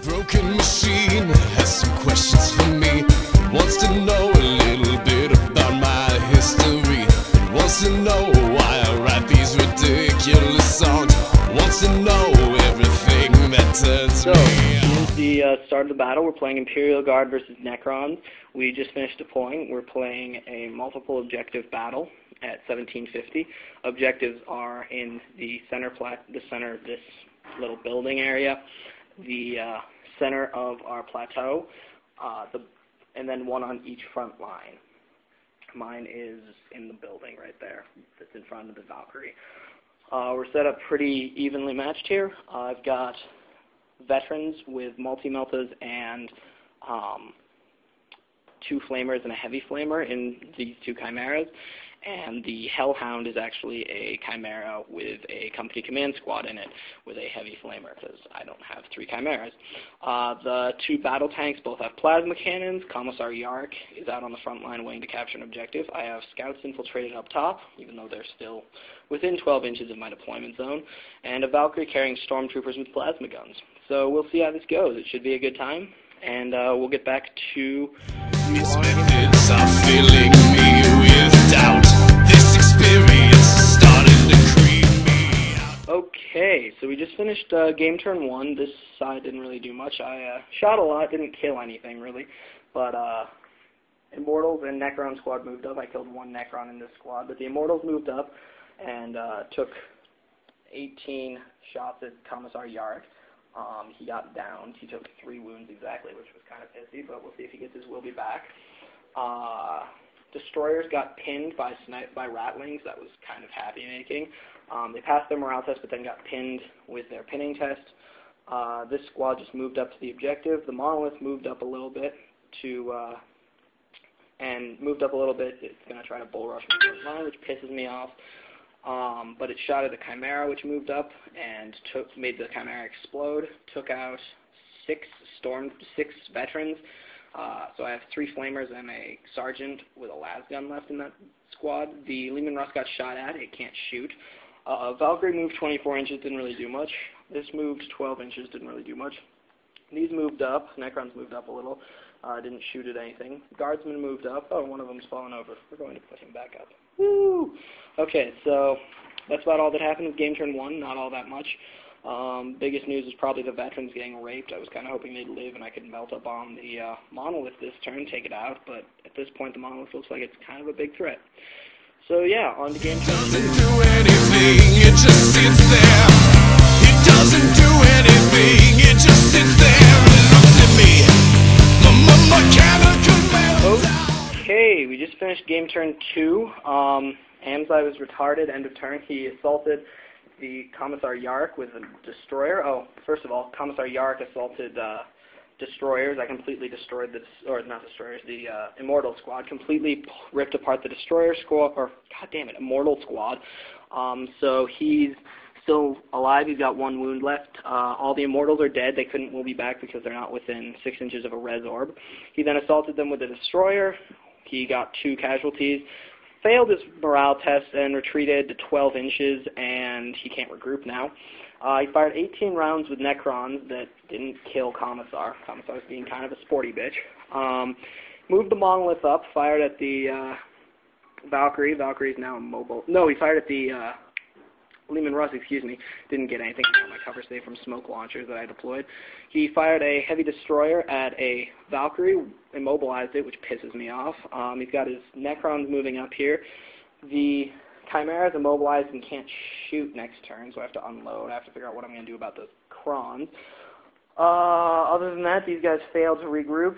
Broken machine has some questions for me. Wants to know a little bit about my history. Wants to know why I write these ridiculous songs. Wants to know everything that turns me. Here's the start of the battle. We're playing Imperial Guard versus Necrons. We just finished deploying. We're playing a multiple objective battle at 1750. Objectives are in the center of this little building area, the center of our plateau, and then one on each front line. Mine is in the building right there. That's in front of the Valkyrie. We're set up pretty evenly matched here. I've got veterans with multi-meltas and 2 flamers and a heavy flamer in these 2 chimeras. And the Hellhound is actually a chimera with a company command squad in it with a heavy flamer, because I don't have 3 chimeras. The 2 battle tanks both have plasma cannons. Commissar Yark is out on the front line waiting to capture an objective. I have scouts infiltrated up top, even though they're still within 12 inches of my deployment zone, and a Valkyrie carrying stormtroopers with plasma guns. So we'll see how this goes. It should be a good time, and we'll get back to Its methods are filling me with doubt. This experience is starting to creep me out. Okay, so we just finished game turn 1. This side didn't really do much. I shot a lot, didn't kill anything really, but Immortals and Necron squad moved up. I killed 1 Necron in this squad, but the Immortals moved up and took 18 shots at Commissar Yark. He got downed. He took 3 wounds exactly, which was kind of pissy, but we'll see if he gets his will be back. Destroyers got pinned by ratlings. That was kind of happy-making. They passed their morale test, but then got pinned with their pinning test. This squad just moved up to the objective. The Monolith moved up a little bit to, It's going to try to bull rush the front line, which pisses me off. But it shot at the Chimera, which moved up and made the Chimera explode. Took out 6 veterans. So I have 3 flamers and a sergeant with a las gun left in that squad. The Lehman Russ got shot at. It can't shoot. Valkyrie moved 24 inches, didn't really do much. This moved 12 inches, didn't really do much. These moved up. Necrons moved up a little. Didn't shoot at anything. Guardsmen moved up. Oh, one of them's fallen over. We're going to put him back up. Woo! Okay, so that's about all that happened with game turn 1. Not all that much. Biggest news is probably the veterans getting raped. I was kind of hoping they'd live and I could melt up on the Monolith this turn, take it out, but at this point the Monolith looks like it's kind of a big threat. So yeah, on to game turn 2. Doesn't do anything, it just sits there. It doesn't do anything, it just sits there and looks at me. Okay, we just finished game turn 2. Amzai was retarded, end of turn. He assaulted the Commissar Yark with a destroyer. Oh, first of all, Commissar Yark assaulted destroyers. I completely destroyed the Immortal squad. Completely ripped apart the destroyer squad, Immortal squad. So he's still alive. He's got 1 wound left. All the Immortals are dead. They will be back because they're not within 6 inches of a res orb. He then assaulted them with a destroyer. He got 2 casualties. Failed his morale test and retreated to 12 inches, and he can't regroup now. He fired 18 rounds with Necrons that didn't kill Commissar. Commissar's being kind of a sporty bitch. Moved the Monolith up, fired at the Valkyrie. Valkyrie's now immobile. No, he fired at the Lehman Russ, didn't get anything on my cover save from smoke launchers that I deployed. He fired a heavy destroyer at a Valkyrie, immobilized it, which pisses me off. He's got his Necrons moving up here. The Chimera is immobilized and can't shoot next turn, so I have to unload. I have to figure out what I'm going to do about the Crons. Other than that, these guys failed to regroup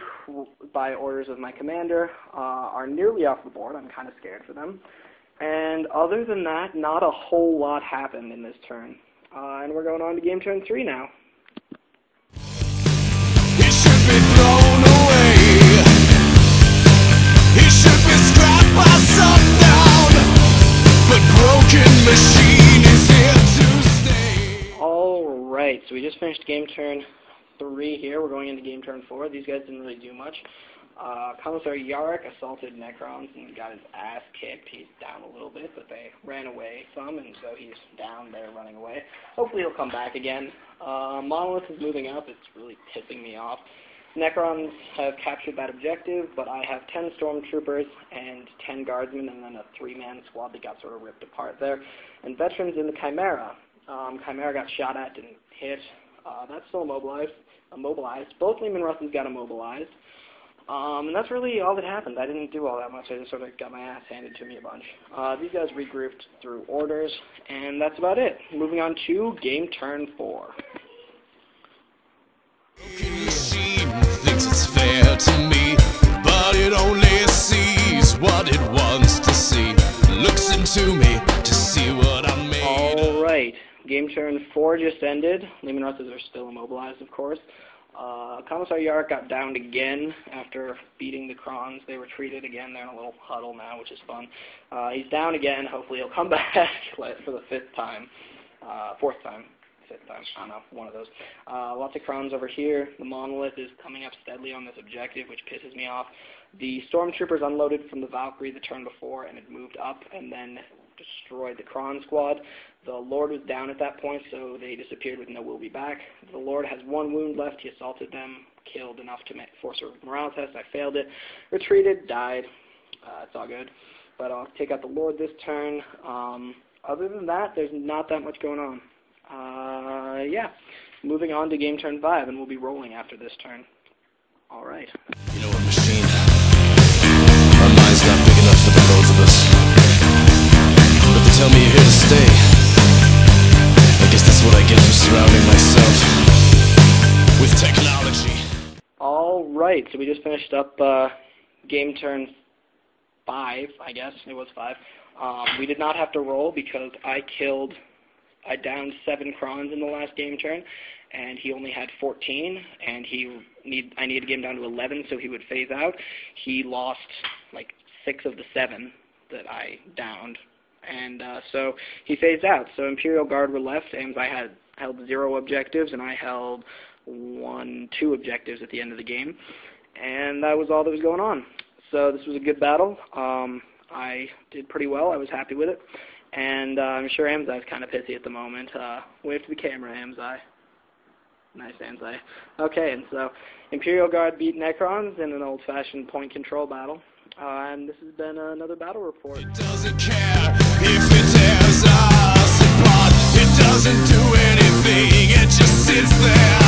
by orders of my commander, are nearly off the board. I'm kind of scared for them. And other than that, not a whole lot happened in this turn. And we're going on to game turn 3 now. He should be thrown away. He should be scrapped by sundown. But broken machine is here to stay. Alright, so we just finished game turn 3 here. We're going into game turn 4. These guys didn't really do much. Commissar Yarrick assaulted Necrons and got his ass kicked. He's down a little bit, but they ran away some, and so he's down there running away. Hopefully he'll come back again. Monolith is moving up. It's really pissing me off. Necrons have captured that objective, but I have 10 stormtroopers and 10 guardsmen, and then a 3-man squad that got sort of ripped apart there. And veterans in the Chimera. Chimera got shot at and hit. That's still immobilized. Both Leman Russes got immobilized. And that's really all that happened. I didn't do all that much. I just sort of got my ass handed to me a bunch. These guys regrouped through orders, and that's about it. Moving on to game turn 4. Broken machine thinks it's fair to me, but it only sees what it wants to see. Looks into me to see what I'm made of. Alright, game turn 4 just ended. Leman Russes are still immobilized, of course. Commissar Yarrick got downed again after beating the Crons. They retreated again. They're in a little huddle now, which is fun. He's down again. Hopefully he'll come back for the 5th time. 4th time. 5th time. I don't know. One of those. Lots of Crons over here. The Monolith is coming up steadily on this objective, which pisses me off. The Stormtroopers unloaded from the Valkyrie the turn before, and it moved up and then destroyed the Kron squad. The Lord was down at that point, so they disappeared with no will be back. The Lord has 1 wound left. He assaulted them, killed enough to force a morale test. I failed it. Retreated, died. It's all good. But I'll take out the Lord this turn. Other than that, there's not that much going on. Yeah. Moving on to game turn 5, and we'll be rolling after this turn. All right. You know what, machine? Our mind's not big enough for the both of us. But they tell me you're here to stay. I guess that's what I get for surrounding myself with technology. Alright, so we just finished up game turn 5, I guess. It was 5. We did not have to roll because I downed 7 Crons in the last game turn, and he only had 14, and I needed to get him down to 11 so he would phase out. He lost like 6 of the 7 that I downed. And so he phased out. So Imperial Guard were left, and I held 0 objectives, and I held 2 objectives at the end of the game. And that was all that was going on. So this was a good battle. I did pretty well. I was happy with it. And I'm sure Amzai's kind of pissy at the moment. Wave to the camera, Amzai. Nice, Amzai. Okay, and so Imperial Guard beat Necrons in an old-fashioned point control battle. And this has been another battle report. It doesn't care if it tears us apart. It doesn't do anything. It just sits there.